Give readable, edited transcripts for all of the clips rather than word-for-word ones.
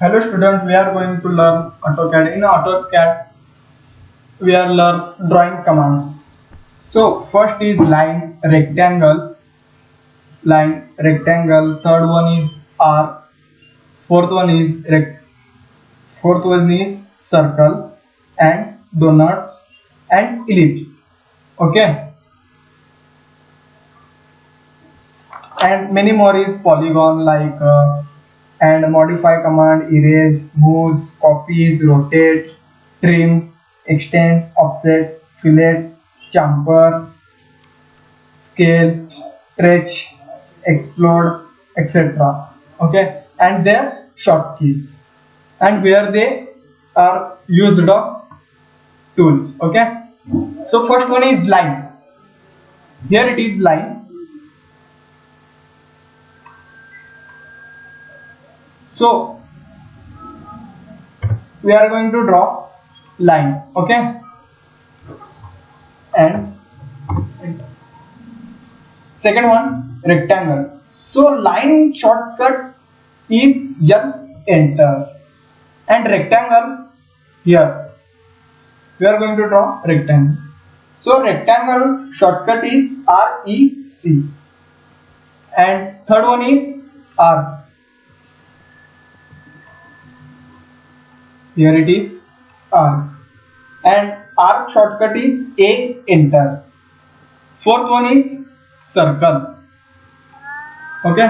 Hello student, we are going to learn AutoCAD. In AutoCAD, we are learn drawing commands. So first is line, rectangle, third one is arc, fourth one is circle and donuts and ellipse. Okay. And many more is polygon and modify command, erase, moves, copies, rotate, trim, extend, offset, fillet, chamfer, scale, stretch, explode, etc. Okay, and their short keys and where they are used of tools. Okay, so first one is line. Here it is line. So we are going to draw line, okay, and second one rectangle. So line shortcut is enter, and rectangle here we are going to draw rectangle. So rectangle shortcut is REC, and third one is R. Here it is arc, and arc shortcut is A, enter. Fourth one is circle, okay,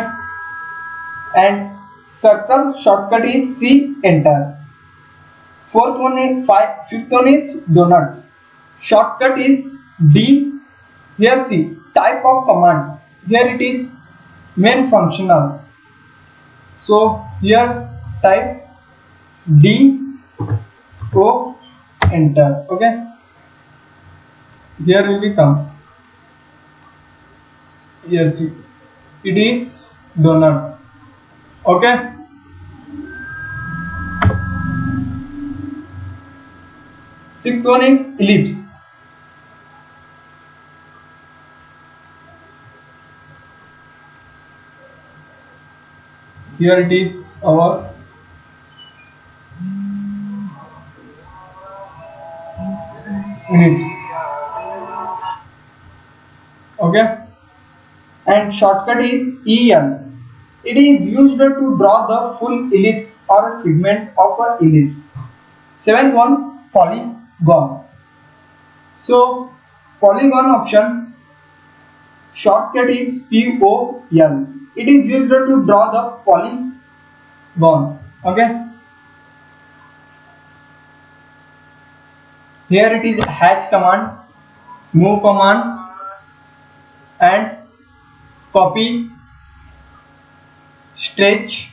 and circle shortcut is C, enter. Fifth one is donuts, shortcut is D. Here see type of command, here it is main functional, so here type D O, enter. Okay, here will become, here see it is donut. Okay, sixth one is ellipse. Here it is our ellipse. Okay, and shortcut is EL. It is used to draw the full ellipse or a segment of a ellipse. Seventh one, polygon. So polygon option shortcut is POL. It is used to draw the polygon. Okay, here it is hatch command, move command, and copy, stretch,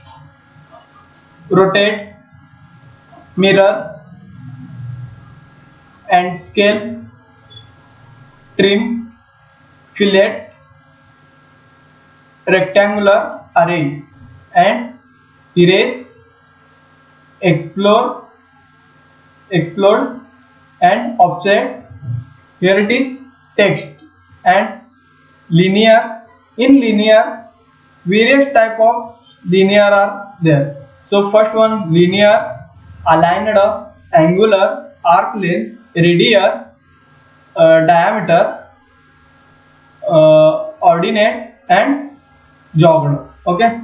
rotate, mirror, and scale, trim, fillet, rectangular array, and erase, explode, and offset. Here it is text and linear. In linear, various type of linear are there. So first one linear, aligned, angular, arc length, radius, diameter, ordinate, and jogged. Okay,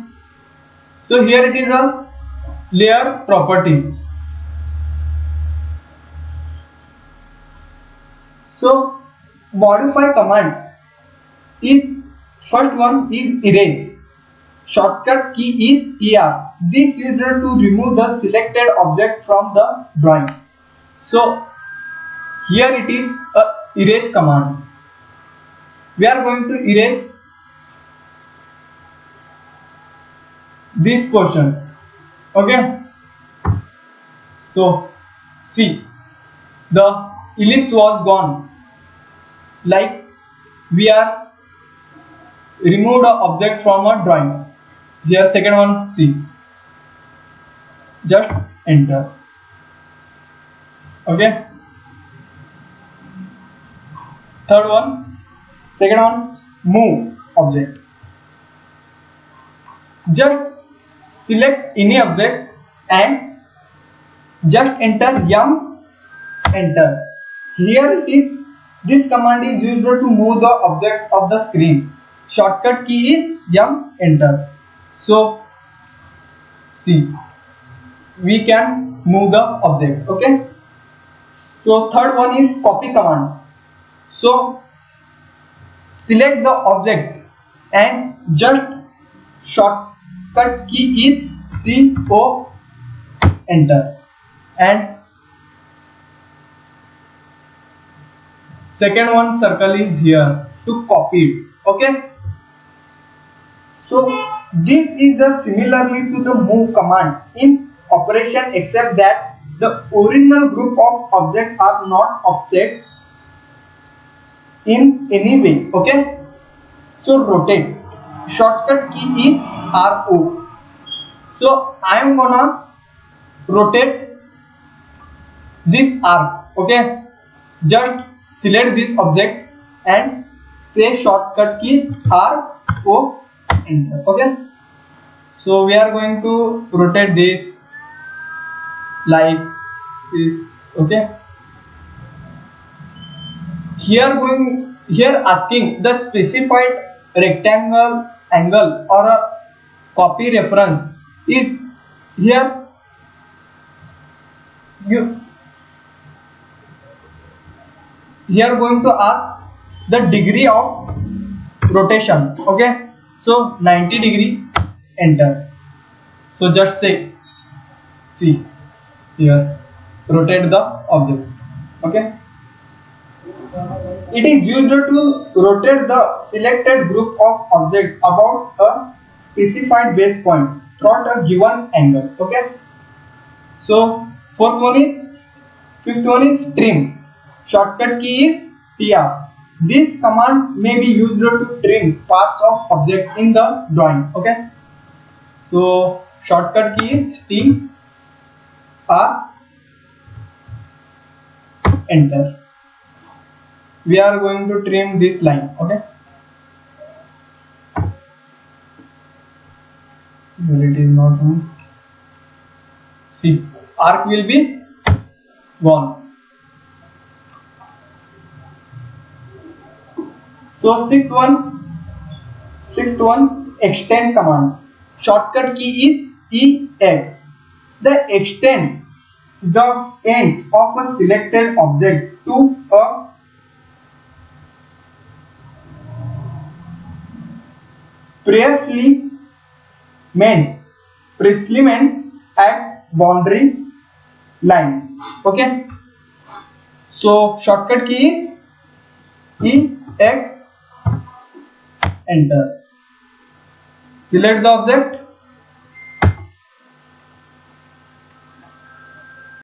so here it is a layer properties. So modify command is first one is erase, shortcut key is ER. This is to remove the selected object from the drawing. So here it is a erase command. We are going to erase this portion. Okay, so see the ellipse was gone, like we are removed an object from a drawing. Here second one, see, just enter. Okay, third one, second one, move object. Just select any object and just enter yum enter. Here it is. This command is used to move the object of the screen. Shortcut key is yum enter. So see, we can move the object. Okay. So third one is copy command. So select the object and just shortcut key is CO enter, and second one circle is here to copy it. Okay. So this is a similarly to the move command in operation, except that the original group of objects are not offset in any way. Okay. So rotate. Shortcut key is RO. So I am gonna rotate this arc. Okay. Just select this object and say shortcut keys RO enter. Okay. So we are going to rotate this like this. Okay. Here asking the specified rectangle angle or a copy reference is here. Here going to ask the degree of rotation. Okay. So 90 degree enter. So just say, see here, rotate the object. Okay. It is used to rotate the selected group of objects about a specified base point throughout a given angle. Okay. So fifth one is trim. Shortcut key is TR. This command may be used to trim parts of object in the drawing. Okay. So shortcut key is TR enter. We are going to trim this line. Okay. Well, it is not on. See, arc will be gone. So sixth one extend command. Shortcut key is EX. The extend the ends of a selected object to a previously meant at boundary line. Okay. So shortcut key is EX enter. Select the object